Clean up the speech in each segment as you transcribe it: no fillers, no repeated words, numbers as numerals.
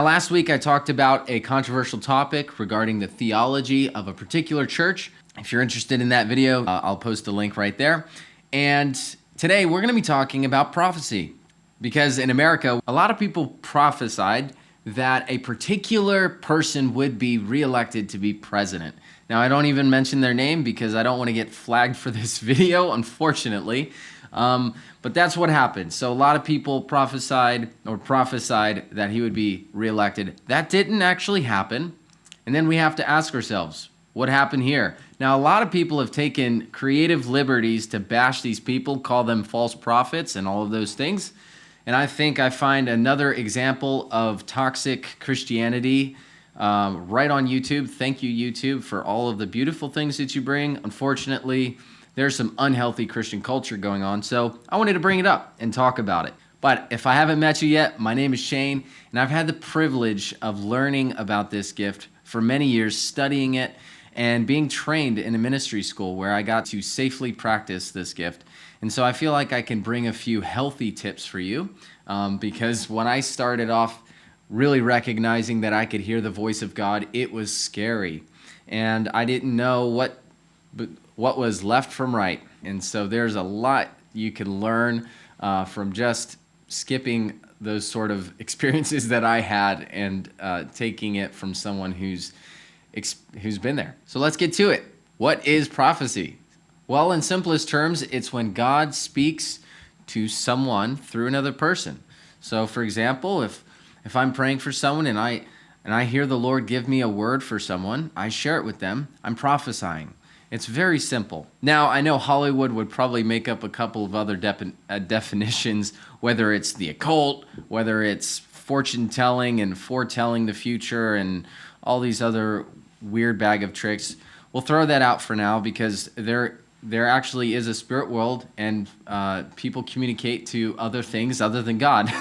Last week I talked about a controversial topic regarding the theology of a particular church. If you're interested in that video, I'll post a link right there. And today we're going to be talking about prophecy, because in America, a lot of people prophesied that a particular person would be reelected to be president. Now, I don't even mention their name because I don't want to get flagged for this video, unfortunately. But that's what happened. So a lot of people prophesied that he would be reelected. That didn't actually happen. And then we have to ask ourselves, what happened here? Now, a lot of people have taken creative liberties to bash these people, call them false prophets and all of those things. And I think I find another example of toxic Christianity right on YouTube. Thank you, YouTube, for all of the beautiful things that you bring. Unfortunately, there's some unhealthy Christian culture going on, so I wanted to bring it up and talk about it. But if I haven't met you yet, my name is Shane, and I've had the privilege of learning about this gift for many years, studying it, and being trained in a ministry school where I got to safely practice this gift. And so I feel like I can bring a few healthy tips for you, because when I started off really recognizing that I could hear the voice of God, it was scary. And I didn't know what was left from right. And so there's a lot you can learn from just skipping those sort of experiences that I had and taking it from someone who's been there. So let's get to it. What is prophecy? Well, in simplest terms, it's when God speaks to someone through another person. So for example, if I'm praying for someone and I hear the Lord give me a word for someone, I share it with them, I'm prophesying. It's very simple. Now, I know Hollywood would probably make up a couple of other definitions, whether it's the occult, whether it's fortune telling and foretelling the future and all these other weird bag of tricks. We'll throw that out for now because there actually is a spirit world and people communicate to other things other than God.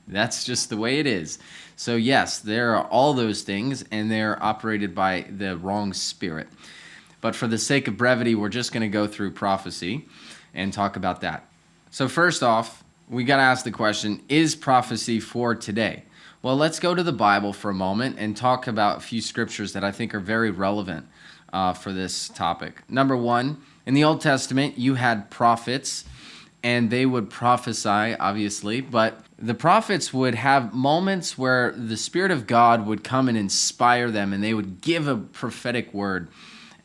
That's just the way it is. So yes, there are all those things and they're operated by the wrong spirit. But for the sake of brevity, we're just going to go through prophecy and talk about that. So first off, we got to ask the question, is prophecy for today? Well, let's go to the Bible for a moment and talk about a few scriptures that I think are very relevant for this topic. Number one, in the Old Testament, you had prophets, and they would prophesy, obviously, but the prophets would have moments where the Spirit of God would come and inspire them, and they would give a prophetic word.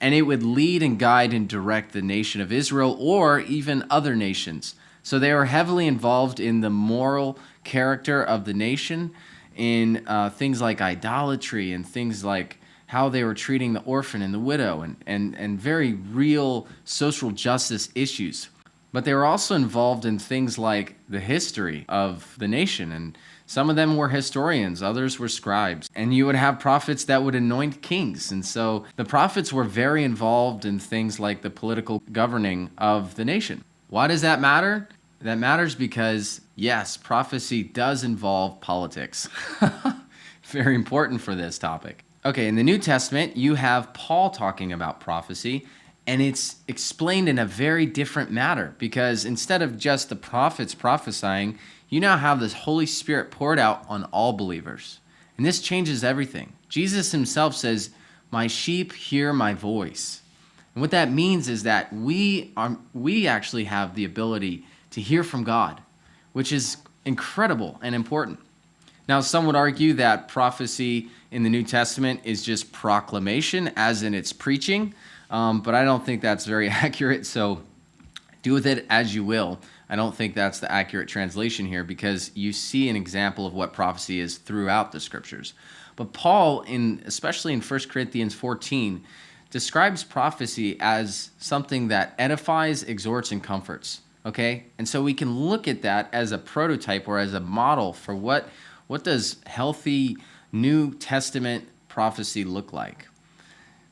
And it would lead and guide and direct the nation of Israel or even other nations. So they were heavily involved in the moral character of the nation, in things like idolatry and things like how they were treating the orphan and the widow and very real social justice issues. But they were also involved in things like the history of the nation, and some of them were historians, others were scribes. And you would have prophets that would anoint kings. And so the prophets were very involved in things like the political governing of the nation. Why does that matter? That matters because, yes, prophecy does involve politics. Very important for this topic. Okay, in the New Testament, you have Paul talking about prophecy, and it's explained in a very different manner, because instead of just the prophets prophesying, you now have this Holy Spirit poured out on all believers. And this changes everything. Jesus himself says, "My sheep hear my voice." And what that means is that we actually have the ability to hear from God, which is incredible and important. Now, some would argue that prophecy in the New Testament is just proclamation, as in it's preaching, but I don't think that's very accurate, so do with it as you will. I don't think that's the accurate translation here, because you see an example of what prophecy is throughout the scriptures. But Paul, especially in 1 Corinthians 14, describes prophecy as something that edifies, exhorts, and comforts. Okay? And so we can look at that as a prototype or as a model for what does healthy New Testament prophecy look like.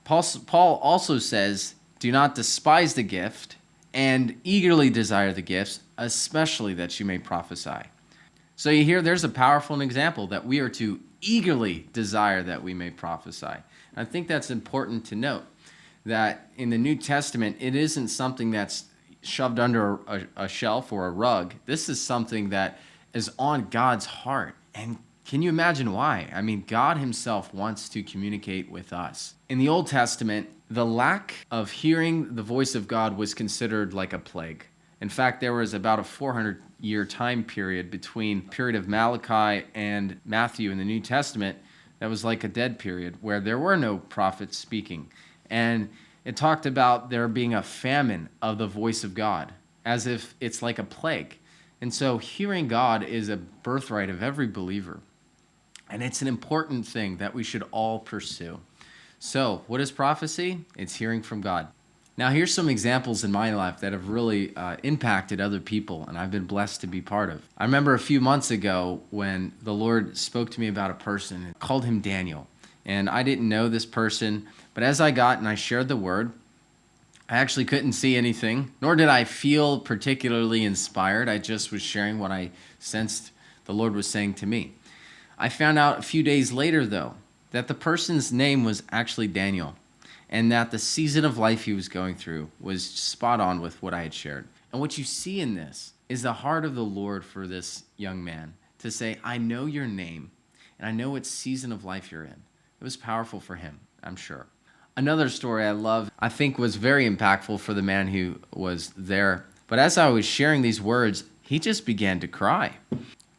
Paul also says, "Do not despise the gift, and eagerly desire the gifts, especially that you may prophesy." So you hear there's a powerful example that we are to eagerly desire that we may prophesy. I think that's important to note, that in the New Testament, it isn't something that's shoved under a shelf or a rug. This is something that is on God's heart and Can you imagine why? I mean, God himself wants to communicate with us. In the Old Testament, the lack of hearing the voice of God was considered like a plague. In fact, there was about a 400-year time period between the period of Malachi and Matthew in the New Testament that was like a dead period where there were no prophets speaking. And it talked about there being a famine of the voice of God, as if it's like a plague. And so hearing God is a birthright of every believer. And it's an important thing that we should all pursue. So what is prophecy? It's hearing from God. Now, here's some examples in my life that have really impacted other people, and I've been blessed to be part of. I remember a few months ago when the Lord spoke to me about a person and called him Daniel. And I didn't know this person, but as I got and I shared the word, I actually couldn't see anything, nor did I feel particularly inspired. I just was sharing what I sensed the Lord was saying to me. I found out a few days later, though, that the person's name was actually Daniel, and that the season of life he was going through was spot on with what I had shared. And what you see in this is the heart of the Lord for this young man to say, I know your name, and I know what season of life you're in. It was powerful for him, I'm sure. Another story I love, I think was very impactful for the man who was there. But as I was sharing these words, he just began to cry.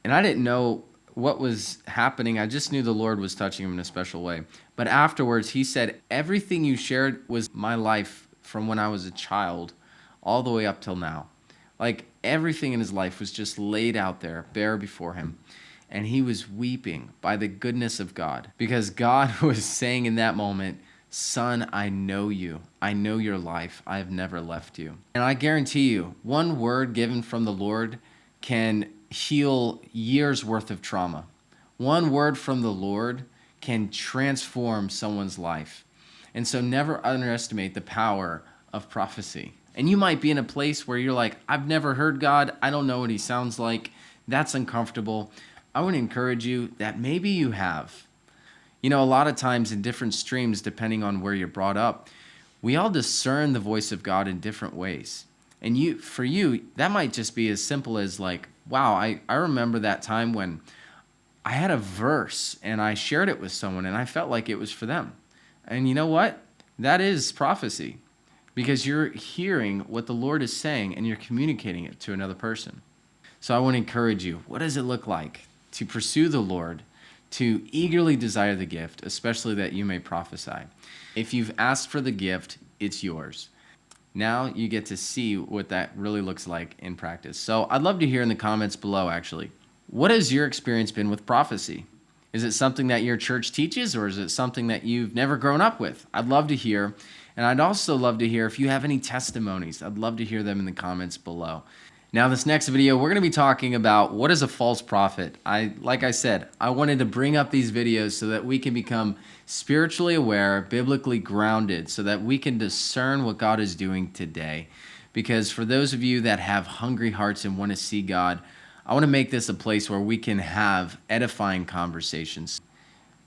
And I didn't know what was happening. I just knew the Lord was touching him in a special way. But afterwards, he said, everything you shared was my life from when I was a child all the way up till now. Like everything in his life was just laid out there, bare before him. And he was weeping by the goodness of God, because God was saying in that moment, son, I know you. I know your life. I have never left you. And I guarantee you, one word given from the Lord can heal years worth of trauma. One word from the Lord can transform someone's life. And so never underestimate the power of prophecy. And you might be in a place where you're like, I've never heard God. I don't know what he sounds like. That's uncomfortable. I would encourage you that maybe you have. You know, a lot of times in different streams, depending on where you're brought up, we all discern the voice of God in different ways. And for you, that might just be as simple as like, wow, I remember that time when I had a verse and I shared it with someone and I felt like it was for them. And you know what? That is prophecy, because you're hearing what the Lord is saying and you're communicating it to another person. So I want to encourage you, what does it look like to pursue the Lord, to eagerly desire the gift, especially that you may prophesy? If you've asked for the gift, it's yours. Now you get to see what that really looks like in practice. So I'd love to hear in the comments below, actually, what has your experience been with prophecy? Is it something that your church teaches, or is it something that you've never grown up with? I'd love to hear. And I'd also love to hear if you have any testimonies. I'd love to hear them in the comments below. Now, this next video, we're going to be talking about what is a false prophet. Like I said, I wanted to bring up these videos so that we can become spiritually aware, biblically grounded, so that we can discern what God is doing today. Because for those of you that have hungry hearts and want to see God, I want to make this a place where we can have edifying conversations.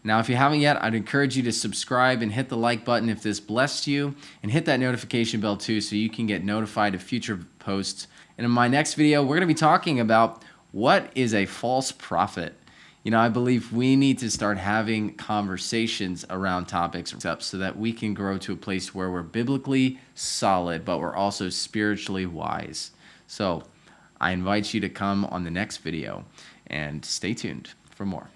Now, if you haven't yet, I'd encourage you to subscribe and hit the like button if this blessed you, and hit that notification bell too so you can get notified of future posts. And in my next video, we're going to be talking about what is a false prophet. You know, I believe we need to start having conversations around topics so that we can grow to a place where we're biblically solid, but we're also spiritually wise. So I invite you to come on the next video and stay tuned for more.